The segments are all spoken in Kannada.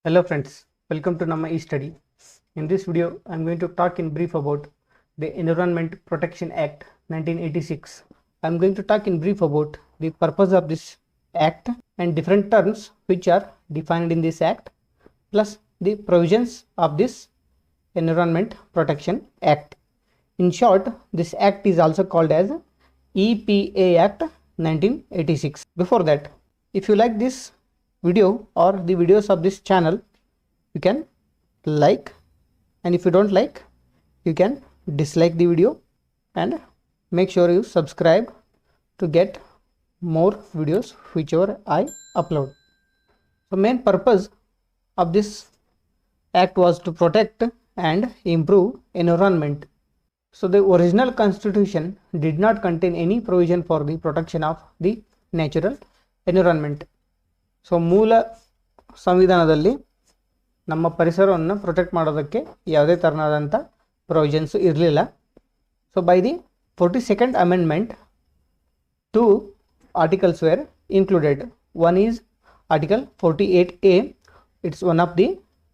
Hello friends, welcome to Namma E-Study. In this video, I am going to talk in brief about the Environment Protection Act 1986. I am going to talk in brief about the purpose of this act and different terms which are defined in this act, plus the provisions of this Environment Protection Act. In short, this act is also called as EPA Act 1986. Before that, if you like this video or the videos of this channel, you can like, and if you don't like, you can dislike the video, and make sure you subscribe to get more videos whichever I upload. So main purpose of this act was to protect and improve environment. So the original constitution did not contain any provision for the protection of the natural environment. So ಮೂಲ ಸಂವಿಧಾನದಲ್ಲಿ ನಮ್ಮ ಪರಿಸರವನ್ನು ಪ್ರೊಟೆಕ್ಟ್ ಮಾಡೋದಕ್ಕೆ ಯಾವುದೇ ಥರನಾದಂಥ ಪ್ರೊವಿಷನ್ಸು ಇರಲಿಲ್ಲ. So by the 42nd amendment 2 articles were included. One is article 48A. It's one of the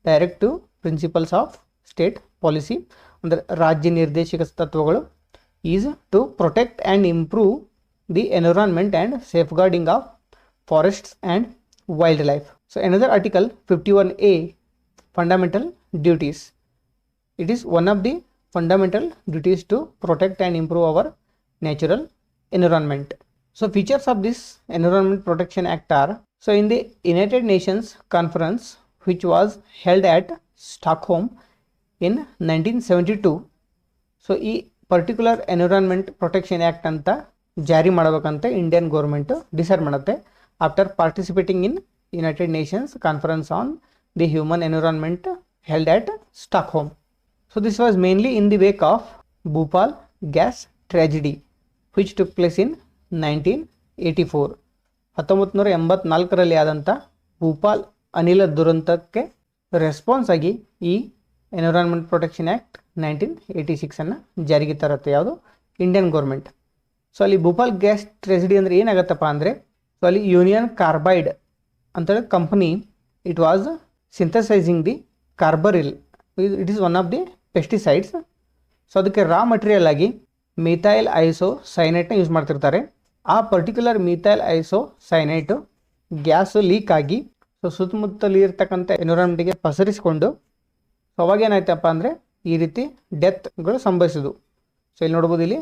directive principles of state policy, ಅಂದರೆ ರಾಜ್ಯ ನಿರ್ದೇಶಕ ತತ್ವಗಳು, is to protect and improve the environment and safeguarding of forests and wildlife. So another article 51A, fundamental duties. It is one of the fundamental duties to protect and improve our natural environment. So features of this Environment Protection Act are, so in the United Nations conference which was held at Stockholm in 1972, so ಈ particular Environment Protection Act ಅಂತ ಜಾರಿ ಮಾಡಬೇಕಂತ ಇಂಡಿಯನ್ ಗೌರ್ಮೆಂಟ್ ಡಿಸೈಡ್ ಮಾಡುತ್ತೆ after participating in United Nations Conference on the Human Environment held at Stockholm. So this was mainly in the wake of Bhopal gas tragedy which took place in 1984. 1984ರಲ್ಲಿ ಆದಂಥ ಭೂಪಾಲ್ ಅನಿಲ ದುರಂತಕ್ಕೆ ರೆಸ್ಪಾನ್ಸ್ ಆಗಿ ಈ ಎನ್ವಿರಾನ್ಮೆಂಟ್ ಪ್ರೊಟೆಕ್ಷನ್ ಆ್ಯಕ್ಟ್ 1986 ಅನ್ನು ಜಾರಿಗೆ ತರುತ್ತೆ ಯಾವುದು ಇಂಡಿಯನ್ ಗೌರ್ಮೆಂಟ್. ಸೊ ಅಲ್ಲಿ ಭೂಪಾಲ್ ಗ್ಯಾಸ್ ಟ್ರೆಜಿಡಿ ಅಂದರೆ ಏನಾಗತ್ತಪ್ಪ ಅಂದರೆ, ಸೊ ಅಲ್ಲಿ ಯೂನಿಯನ್ ಕಾರ್ಬೈಡ್ ಅಂತೇಳಿ company it was synthesizing the carbaryl. It is one of the pesticides. So ಅದಕ್ಕೆ ರಾ ಮಟೀರಿಯಲ್ ಆಗಿ ಮಿಥೈಲ್ ಐಸೋ ಸೈನೈಟ್ನ ಯೂಸ್ ಮಾಡ್ತಿರ್ತಾರೆ. ಆ particular methyl isocyanate gas leak ಆಗಿ ಸೊ ಸುತ್ತಮುತ್ತಲಿ ಇರ್ತಕ್ಕಂಥ ಎನ್ವಿರಾನ್ಮೆಂಟಿಗೆ ಪಸರಿಸಿಕೊಂಡು, ಸೊ ಅವಾಗ ಏನಾಯ್ತಪ್ಪ ಅಂದರೆ ಈ ರೀತಿ ಡೆತ್ಗಳು ಸಂಭವಿಸಿದ್ವು. ಸೊ ಇಲ್ಲಿ ನೋಡ್ಬೋದು, ಇಲ್ಲಿ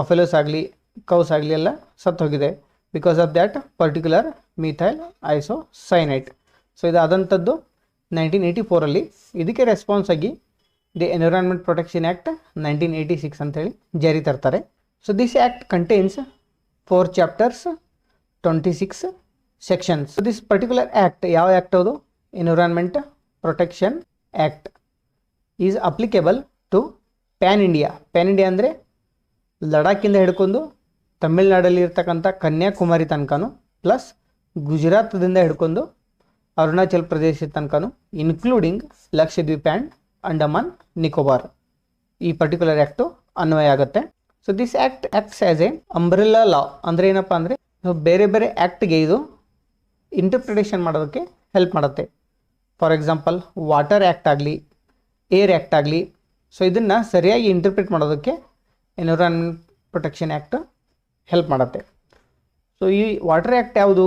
ಬಫೆಲೋಸ್ ಆಗಲಿ ಕೌಸ್ ಆಗಲಿ ಎಲ್ಲ ಸತ್ತು ಹೋಗಿದೆ because of that particular methyl isocyanate. So ಇದಾದಂಥದ್ದು 1984ರಲ್ಲಿ. ಇದಕ್ಕೆ ರೆಸ್ಪಾನ್ಸ್ ಆಗಿ ದಿ ಎನ್ವಿರಾನ್ಮೆಂಟ್ ಪ್ರೊಟೆಕ್ಷನ್ ಆ್ಯಕ್ಟ್ 1986 ಅಂತೇಳಿ ಜಾರಿ ತರ್ತಾರೆ. So this act contains 4 chapters 26 sections. So this particular act ಯಾವ ಆ್ಯಕ್ಟ್ ಅದು? Environment protection act is applicable to pan India. Pan India ಅಂದರೆ ಲಡಾಖಿಂದ ಹಿಡ್ಕೊಂಡು ತಮಿಳ್ನಾಡಲ್ಲಿ ಇರ್ತಕ್ಕಂಥ ಕನ್ಯಾಕುಮಾರಿ ತನಕನೂ, ಪ್ಲಸ್ ಗುಜರಾತದಿಂದ ಹಿಡ್ಕೊಂಡು ಅರುಣಾಚಲ್ ಪ್ರದೇಶ ತನಕನೂ, ಇನ್ಕ್ಲೂಡಿಂಗ್ ಲಕ್ಷದ್ವೀಪ್ ಆ್ಯಂಡ್ ಅಂಡಮಾನ್ ನಿಕೋಬಾರ್ ಈ ಪರ್ಟಿಕ್ಯುಲರ್ ಆ್ಯಕ್ಟು ಅನ್ವಯ ಆಗುತ್ತೆ. So this act acts as a umbrella law. ಅಂದರೆ ಏನಪ್ಪ ಅಂದರೆ ಬೇರೆ ಬೇರೆ ಆ್ಯಕ್ಟ್ಗೆ ಇದು ಇಂಟರ್ಪ್ರಿಟೇಷನ್ ಮಾಡೋದಕ್ಕೆ ಹೆಲ್ಪ್ ಮಾಡುತ್ತೆ. ಫಾರ್ ಎಕ್ಸಾಂಪಲ್ ವಾಟರ್ ಆ್ಯಕ್ಟ್ ಆಗಲಿ, ಏರ್ ಆ್ಯಕ್ಟ್ ಆಗಲಿ, ಸೊ ಇದನ್ನು ಸರಿಯಾಗಿ ಇಂಟರ್ಪ್ರಿಟ್ ಮಾಡೋದಕ್ಕೆ ಎನ್ವಿರಾನ್ಮೆಂಟ್ ಪ್ರೊಟೆಕ್ಷನ್ ಆ್ಯಕ್ಟ್ ಹೆಲ್ಪ್ ಮಾಡುತ್ತೆ. ಸೊ ಈ ವಾಟರ್ ಆ್ಯಕ್ಟ್ ಯಾವುದು,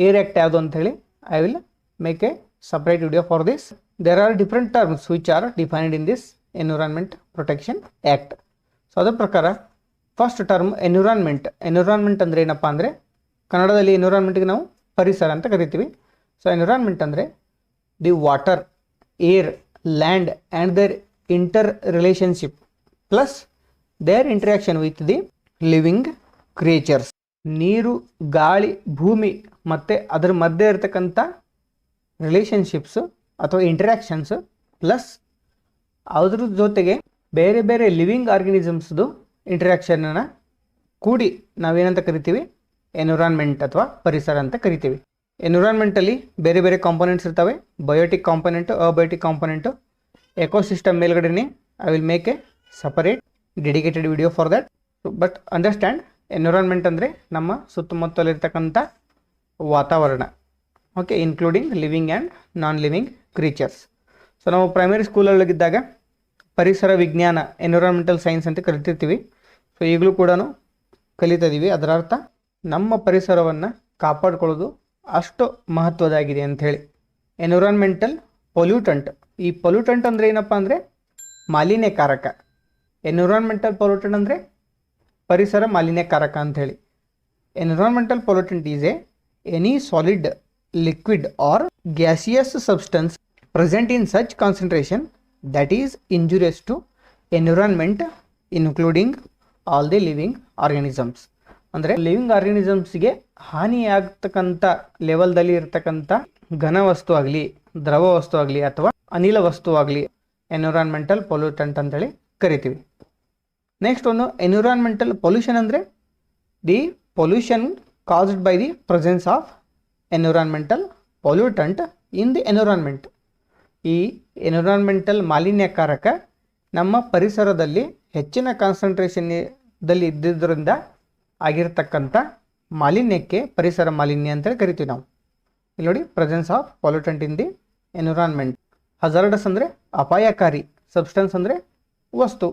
ಏರ್ ಆ್ಯಕ್ಟ್ ಯಾವುದು ಅಂಥೇಳಿ I will make a separate video for this. There are different terms which are defined in this environment protection act. So ಅದರ ಪ್ರಕಾರ ಫಸ್ಟ್ ಟರ್ಮ್ ಎನ್ವಿರಾನ್ಮೆಂಟ್. ಎನ್ವಿರಾನ್ಮೆಂಟ್ ಅಂದರೆ ಏನಪ್ಪ ಅಂದರೆ, ಕನ್ನಡದಲ್ಲಿ ಎನ್ವಿರಾನ್ಮೆಂಟ್ಗೆ ನಾವು ಪರಿಸರ ಅಂತ ಕರಿತೀವಿ. ಸೊ ಎನ್ವಿರಾನ್ಮೆಂಟ್ ಅಂದರೆ the water, air, land and their interrelationship plus their interaction with the living creatures. ನೀರು, ಗಾಳಿ, ಭೂಮಿ ಮತ್ತು ಅದರ ಮಧ್ಯೆ ಇರತಕ್ಕಂಥ ರಿಲೇಷನ್ಶಿಪ್ಸು ಅಥವಾ ಇಂಟ್ರ್ಯಾಕ್ಷನ್ಸು, ಪ್ಲಸ್ ಅದ್ರ ಜೊತೆಗೆ ಬೇರೆ ಬೇರೆ ಲಿವಿಂಗ್ ಆರ್ಗನಿಸಮ್ಸ್ದು ಇಂಟ್ರ್ಯಾಕ್ಷನನ್ನು ಕೂಡಿ ನಾವೇನಂತ ಕರಿತೀವಿ, ಎನ್ವಿರಾನ್ಮೆಂಟ್ ಅಥವಾ ಪರಿಸರ ಅಂತ ಕರಿತೀವಿ. ಎನ್ವಿರಾನ್ಮೆಂಟಲ್ಲಿ ಬೇರೆ ಬೇರೆ ಕಾಂಪೊನೆಂಟ್ಸ್ ಇರ್ತವೆ. Biotic component, abiotic component, ecosystem ಮೇಲ್ಗಡೆನೆ I will make a separate dedicated video for that. But understand, environment ಅಂದರೆ ನಮ್ಮ ಸುತ್ತಮುತ್ತಲಿರ್ತಕ್ಕಂಥ ವಾತಾವರಣ, okay, including living and non living creatures. So ನಾವು ಪ್ರೈಮರಿ ಸ್ಕೂಲೊಳಗಿದ್ದಾಗ ಪರಿಸರ ವಿಜ್ಞಾನ ಎನ್ವಿರಾನ್ಮೆಂಟಲ್ ಸೈನ್ಸ್ ಅಂತ ಕರಿತಿರ್ತೀವಿ. ಸೊ ಈಗಲೂ ಕೂಡ ಕಲಿತಾ ಇದ್ದೀವಿ. ಅದರ ಅರ್ಥ ನಮ್ಮ ಪರಿಸರವನ್ನು ಕಾಪಾಡ್ಕೊಳ್ಳೋದು ಅಷ್ಟು ಮಹತ್ವದಾಗಿದೆ ಅಂಥೇಳಿ. ಎನ್ವಿರಾನ್ಮೆಂಟಲ್ ಪೊಲ್ಯೂಟಂಟ್, ಈ ಪೊಲ್ಯೂಟಂಟ್ ಅಂದರೆ ಏನಪ್ಪ ಅಂದರೆ ಮಾಲಿನ್ಯಕಾರಕ. ಎನ್ವಿರಾನ್ಮೆಂಟಲ್ ಪೊಲ್ಯೂಟಂಟ್ ಅಂದರೆ ಪರಿಸರ ಮಾಲಿನ್ಯಕಾರಕ ಅಂಥೇಳಿ. Environmental pollutant is any solid, liquid or gaseous substance present in such concentration that is injurious to environment including all the living organisms. ಅಂದರೆ ಲಿವಿಂಗ್ ಆರ್ಗನಿಸಮ್ಸ್ಗೆ ಹಾನಿಯಾಗತಕ್ಕಂಥ ಲೆವೆಲ್ದಲ್ಲಿ ಇರತಕ್ಕಂಥ ಘನ ವಸ್ತು ಆಗಲಿ, ದ್ರವ ವಸ್ತು ಆಗಲಿ ಅಥವಾ ಅನಿಲ ವಸ್ತು ಆಗಲಿ ಎನ್ವಿರಾನ್ಮೆಂಟಲ್ ಪೊಲ್ಯೂಟಂಟ್ ಅಂತೇಳಿ ಕರಿತೀವಿ. ನೆಕ್ಸ್ಟ್ ಒಂದು ಎನ್ವಿರಾನ್ಮೆಂಟಲ್ ಪೊಲ್ಯೂಷನ್ ಅಂದರೆ the pollution caused by the presence of environmental pollutant in the environment. ಈ ಎನ್ವಿರಾನ್ಮೆಂಟಲ್ ಮಾಲಿನ್ಯಕಾರಕ ನಮ್ಮ ಪರಿಸರದಲ್ಲಿ ಹೆಚ್ಚಿನ ಕಾನ್ಸಂಟ್ರೇಷನ್ದಲ್ಲಿ ಇದ್ದಿದ್ದರಿಂದ ಆಗಿರ್ತಕ್ಕಂಥ ಮಾಲಿನ್ಯಕ್ಕೆ ಪರಿಸರ ಮಾಲಿನ್ಯ ಅಂತೇಳಿ ಕರಿತೀವಿ ನಾವು. ಇಲ್ಲಿ ನೋಡಿ, presence of pollutant in the environment. Hazardous ಅಂದರೆ ಅಪಾಯಕಾರಿ, ಸಬ್ಸ್ಟೆನ್ಸ್ ಅಂದರೆ ವಸ್ತು.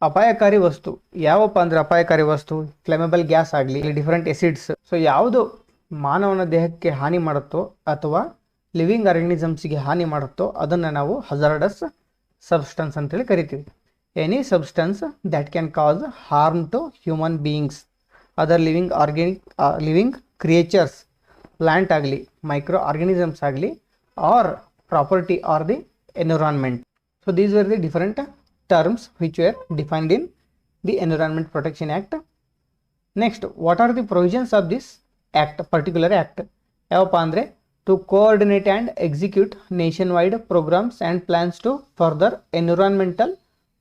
ಅಪಾಯಕಾರಿ ವಸ್ತು ಯಾವಪ್ಪ ಅಂದರೆ ಅಪಾಯಕಾರಿ ವಸ್ತು ಫ್ಲೇಮೇಬಲ್ ಗ್ಯಾಸ್ ಆಗಲಿ, ಡಿಫರೆಂಟ್ ಎಸಿಡ್ಸ್. ಸೊ ಯಾವುದು ಮಾನವನ ದೇಹಕ್ಕೆ ಹಾನಿ ಮಾಡುತ್ತೋ ಅಥವಾ ಲಿವಿಂಗ್ ಆರ್ಗನಿಸಮ್ಸ್ಗೆ ಹಾನಿ ಮಾಡುತ್ತೋ ಅದನ್ನು ನಾವು ಹಜಾರ್ಡಸ್ ಸಬ್ಸ್ಟೆನ್ಸ್ ಅಂತೇಳಿ ಕರಿತೀವಿ. Any substance that can cause harm to human beings, other living creatures, plant ಆಗಲಿ, ಮೈಕ್ರೋ ಆರ್ಗನಿಸಮ್ಸ್ ಆಗಲಿ, or property or the environment. So these were the different terms which were defined in the Environment Protection Act. Next, what are the provisions of this act, particular act? ಯಾವಪ್ಪ ಅಂದರೆ to coordinate and execute nationwide programs and plans to further environmental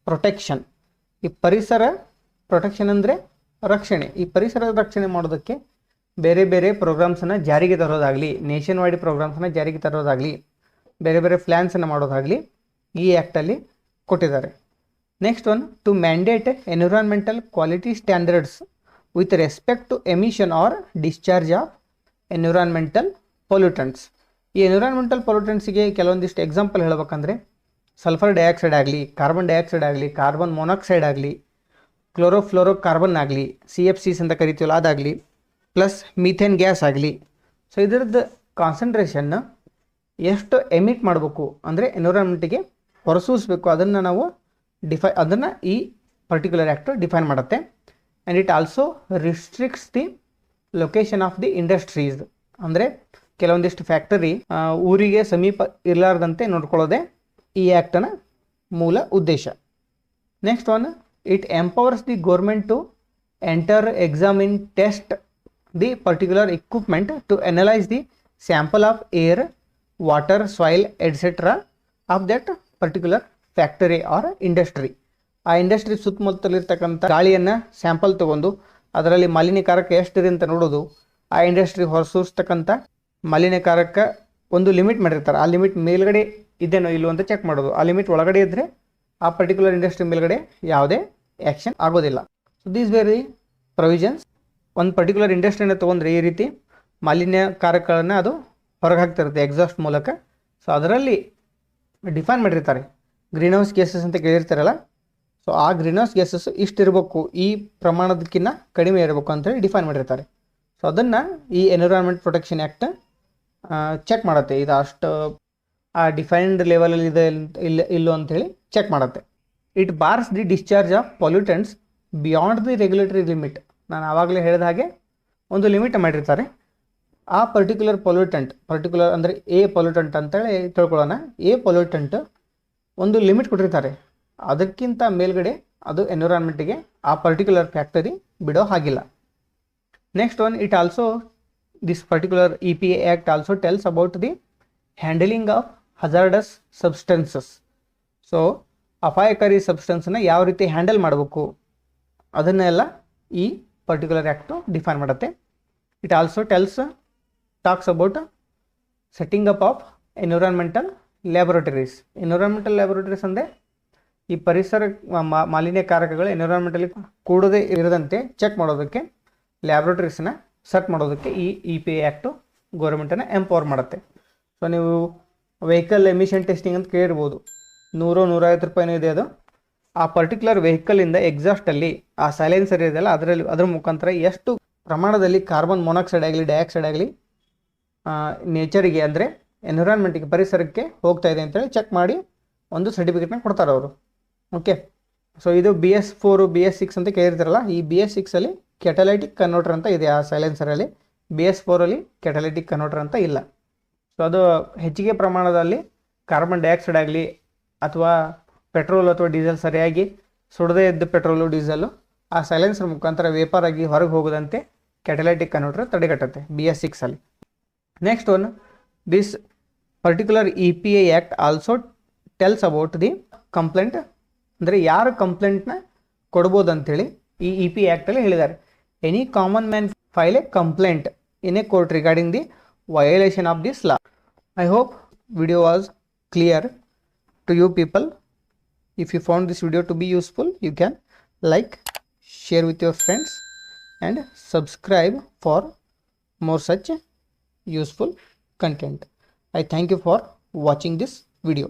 protection. ಈ ಪರಿಸರ ಪ್ರೊಟೆಕ್ಷನ್ ಅಂದರೆ ರಕ್ಷಣೆ. ಈ ಪರಿಸರ ರಕ್ಷಣೆ ಮಾಡೋದಕ್ಕೆ ಬೇರೆ ಬೇರೆ ಪ್ರೋಗ್ರಾಮ್ಸನ್ನು ಜಾರಿಗೆ ತರೋದಾಗಲಿ, ನೇಷನ್ ವೈಡ್ ಪ್ರೋಗ್ರಾಮ್ಸನ್ನು ಜಾರಿಗೆ ತರೋದಾಗಲಿ, ಬೇರೆ ಬೇರೆ ಪ್ಲ್ಯಾನ್ಸನ್ನು ಮಾಡೋದಾಗಲಿ ಈ ಆ್ಯಕ್ಟಲ್ಲಿ ಕೊಟ್ಟಿದ್ದಾರೆ. Next one, to mandate environmental quality standards with respect to emission or discharge of environmental pollutants. ಈ ಎನ್ವಿರಾನ್ಮೆಂಟಲ್ ಪೊಲ್ಯೂಟೆಂಟ್ಸ್ಗೆ ಕೆಲವೊಂದಿಷ್ಟು ಎಕ್ಸಾಂಪಲ್ ಹೇಳಬೇಕಂದ್ರೆ ಸಲ್ಫರ್ ಡೈಆಕ್ಸೈಡ್ ಆಗಲಿ, ಕಾರ್ಬನ್ ಡೈಆಕ್ಸೈಡ್ ಆಗಲಿ, ಕಾರ್ಬನ್ ಮೊನಾಕ್ಸೈಡ್ ಆಗಲಿ, ಕ್ಲೋರೋಫ್ಲೋರೋ ಕಾರ್ಬನ್ ಆಗಲಿ, CFCs ಅಂತ ಕರಿತೀವಲ್ಲ ಅದಾಗಲಿ, ಪ್ಲಸ್ ಮೀಥೇನ್ ಗ್ಯಾಸ್ ಆಗಲಿ. ಸೊ ಇದರದ್ದು ಕಾನ್ಸಂಟ್ರೇಷನ್ನ ಎಷ್ಟು ಎಮಿಟ್ ಮಾಡಬೇಕು ಅಂದರೆ ಎನ್ವಿರಾನ್ಮೆಂಟಿಗೆ ಹೊರಸೂಸಬೇಕು ಅದನ್ನು ನಾವು ಅದನ್ನು ಈ ಪರ್ಟಿಕ್ಯುಲರ್ ಆ್ಯಕ್ಟು ಡಿಫೈನ್ ಮಾಡುತ್ತೆ. And it also restricts the location of the industries. ಅಂದರೆ ಕೆಲವೊಂದಿಷ್ಟು ಫ್ಯಾಕ್ಟರಿ ಊರಿಗೆ ಸಮೀಪ ಇರಲಾರ್ದಂತೆ ನೋಡ್ಕೊಳ್ಳೋದೇ ಈ ಆ್ಯಕ್ಟನ ಮೂಲ ಉದ್ದೇಶ. Next one, it empowers the government to enter, examine, test the particular equipment to analyze the sample of air, water, soil, etc. of that particular factory or industry. ಆ ಇಂಡಸ್ಟ್ರಿ ಸುತ್ತಮುತ್ತಲಿರ್ತಕ್ಕಂಥ ಗಾಳಿಯನ್ನು ಸ್ಯಾಂಪಲ್ ತೊಗೊಂಡು ಅದರಲ್ಲಿ ಮಾಲಿನ್ಯಕಾರಕ ಎಷ್ಟಿದೆ ಅಂತ ನೋಡೋದು, ಆ ಇಂಡಸ್ಟ್ರಿ ಹೊರಸೂಸ್ತಕ್ಕಂಥ ಮಾಲಿನ್ಯಕಾರಕ ಒಂದು ಲಿಮಿಟ್ ಮಾಡಿರ್ತಾರೆ, ಆ ಲಿಮಿಟ್ ಮೇಲ್ಗಡೆ ಇದೇನೋ ಇಲ್ಲೋ ಅಂತ ಚೆಕ್ ಮಾಡೋದು. ಆ ಲಿಮಿಟ್ ಒಳಗಡೆ ಇದ್ದರೆ ಆ ಪರ್ಟಿಕ್ಯುಲರ್ ಇಂಡಸ್ಟ್ರಿ ಮೇಲ್ಗಡೆ ಯಾವುದೇ ಆ್ಯಕ್ಷನ್ ಆಗೋದಿಲ್ಲ. So these very provisions. ಒಂದು ಪರ್ಟಿಕ್ಯುಲರ್ ಇಂಡಸ್ಟ್ರಿನ ತೊಗೊಂಡ್ರೆ ಈ ರೀತಿ ಮಾಲಿನ್ಯಕಾರಕಗಳನ್ನು ಅದು ಹೊರಗೆ ಹಾಕ್ತಿರುತ್ತೆ ಎಕ್ಸಾಸ್ಟ್ ಮೂಲಕ. ಸೊ ಅದರಲ್ಲಿ ಡಿಫೈನ್ ಮಾಡಿರ್ತಾರೆ ಗ್ರೀನ್ ಹೌಸ್ ಗ್ಯಾಸಸ್ ಅಂತ ಕೇಳಿರ್ತಾರಲ್ಲ. ಸೊ ಆ ಗ್ರೀನ್ ಹೌಸ್ ಗ್ಯಾಸಸ್ ಇಷ್ಟಿರಬೇಕು, ಈ ಪ್ರಮಾಣದಕ್ಕಿಂತ ಕಡಿಮೆ ಇರಬೇಕು ಅಂತೇಳಿ ಡಿಫೈನ್ ಮಾಡಿರ್ತಾರೆ. ಸೊ ಅದನ್ನು ಈ ಎನ್ವಿರಾನ್ಮೆಂಟ್ ಪ್ರೊಟೆಕ್ಷನ್ ಆ್ಯಕ್ಟ್ ಚೆಕ್ ಮಾಡುತ್ತೆ, ಇದು ಅಷ್ಟು ಆ ಡಿಫೈನ್ಡ್ ಲೆವೆಲಲ್ಲಿ ಇದೆ ಇಲ್ಲೋ ಅಂಥೇಳಿ ಚೆಕ್ ಮಾಡುತ್ತೆ. It bars the discharge of pollutants beyond the regulatory limit. ನಾನು ಆವಾಗಲೇ ಹೇಳಿದ ಹಾಗೆ ಒಂದು ಲಿಮಿಟ್ ಮಾಡಿರ್ತಾರೆ. ಆ ಪರ್ಟಿಕ್ಯುಲರ್ ಪರ್ಟಿಕ್ಯುಲರ್ ಅಂದರೆ ಎ ಪೊಲ್ಯೂಟೆಂಟ್ ಅಂತೇಳಿ ತಿಳ್ಕೊಳ್ಳೋಣ. ಎ ಪೊಲ್ಯೂಟೆಂಟ್ ಒಂದು ಲಿಮಿಟ್ ಕೊಟ್ಟಿರ್ತಾರೆ, ಅದಕ್ಕಿಂತ ಮೇಲ್ಗಡೆ ಅದು ಎನ್ವಿರಾನ್ಮೆಂಟಿಗೆ ಆ ಪರ್ಟಿಕ್ಯುಲರ್ ಫ್ಯಾಕ್ಟರಿ ಬಿಡೋ ಹಾಗಿಲ್ಲ. Next one, it also this particular EPA act also tells about the handling of hazardous substances. So ಅಪಾಯಕಾರಿ ಸಬ್ಸ್ಟೆನ್ಸನ್ನು ಯಾವ ರೀತಿ ಹ್ಯಾಂಡಲ್ ಮಾಡಬೇಕು ಅದನ್ನೆಲ್ಲ ಈ ಪರ್ಟಿಕ್ಯುಲರ್ ಆ್ಯಕ್ಟು ಡಿಫೈನ್ ಮಾಡುತ್ತೆ. It also talks about setting up of environmental laboratories. Environmental laboratories ಅಂದರೆ ಈ ಪರಿಸರ ಮಾಲಿನ್ಯಕಾರಕಗಳು ಎನ್ವಿರಾನ್ಮೆಂಟಲ್ಲಿ ಕೂಡದೇ ಇರದಂತೆ ಚೆಕ್ ಮಾಡೋದಕ್ಕೆ ಲ್ಯಾಬೊರೇಟರೀಸ್ನ ಸೆಟ್ ಮಾಡೋದಕ್ಕೆ ಈ EPA ಆ್ಯಕ್ಟು ಗೌರ್ಮೆಂಟನ್ನು ಎಂಪವರ್ ಮಾಡುತ್ತೆ. ಸೊ ನೀವು ವೆಹಿಕಲ್ ಎಮಿಷನ್ ಟೆಸ್ಟಿಂಗ್ ಅಂತ ಕೇಳಿರ್ಬೋದು, 100-150 ರೂಪಾಯಿನೂ ಇದೆ ಅದು. ಆ ಪರ್ಟಿಕ್ಯುಲರ್ ವೆಹಿಕಲಿಂದ ಎಕ್ಸಾಸ್ಟಲ್ಲಿ ಆ ಸೈಲೆನ್ಸರ್ ಇದೆಯಲ್ಲ ಅದ್ರ ಮುಖಾಂತರ ಎಷ್ಟು ಪ್ರಮಾಣದಲ್ಲಿ ಕಾರ್ಬನ್ ಮೊನಾಕ್ಸೈಡ್ ಆಗಲಿ ಡೈಆಕ್ಸೈಡ್ ಆಗಲಿ ನೇಚರಿಗೆ ಅಂದರೆ ಎನ್ವಿರಾನ್ಮೆಂಟಿಗೆ ಪರಿಸರಕ್ಕೆ ಹೋಗ್ತಾ ಇದೆ ಅಂತೇಳಿ ಚೆಕ್ ಮಾಡಿ ಒಂದು ಸರ್ಟಿಫಿಕೇಟ್ನ ಕೊಡ್ತಾರೆ ಅವರು. ಓಕೆ, ಸೊ ಇದು BS4 BS6 ಅಂತ ಕೇಳಿರ್ತಾರಲ್ಲ, ಈ BS6ಅಲ್ಲಿ ಕೆಟಲೈಟಿಕ್ ಕನ್ವರ್ಟರ್ ಅಂತ ಇದೆ ಆ ಸೈಲೆನ್ಸರಲ್ಲಿ. BS4ಅಲ್ಲಿ ಕೆಟಲೈಟಿಕ್ ಕನ್ವರ್ಟರ್ ಅಂತ ಇಲ್ಲ. ಸೊ ಅದು ಹೆಚ್ಚಿಗೆ ಪ್ರಮಾಣದಲ್ಲಿ ಕಾರ್ಬನ್ ಡೈಆಕ್ಸೈಡ್ ಆಗಲಿ ಅಥವಾ ಪೆಟ್ರೋಲ್ ಅಥವಾ ಡೀಸೆಲ್ ಸರಿಯಾಗಿ ಸುಡದೇ ಇದ್ದ ಪೆಟ್ರೋಲು ಡೀಸೆಲ್ಲು ಆ ಸೈಲೆನ್ಸರ್ ಮುಖಾಂತರ ವೇಪರ್ ಆಗಿ ಹೊರಗೆ ಹೋಗೋದಂತೆ ಕೆಟಲೈಟಿಕ್ ಕನ್ವರ್ಟರ್ ತಡೆಗಟ್ಟುತ್ತೆ BS6ಅಲ್ಲಿ. Next one, this particular EPA act also tells about the complaint, ಅಂದರೆ ಯಾರು ಕಂಪ್ಲೇಂಟ್ನ ಕೊಡ್ಬೋದು ಅಂಥೇಳಿ ಈ EPA ಆ್ಯಕ್ಟಲ್ಲಿ ಹೇಳಿದ್ದಾರೆ. Any common man file a complaint in a court regarding the violation of this law. I hope video was clear to you people. If you found this video to be useful, you can like, share with your friends and subscribe for more such useful content. I thank you for watching this video.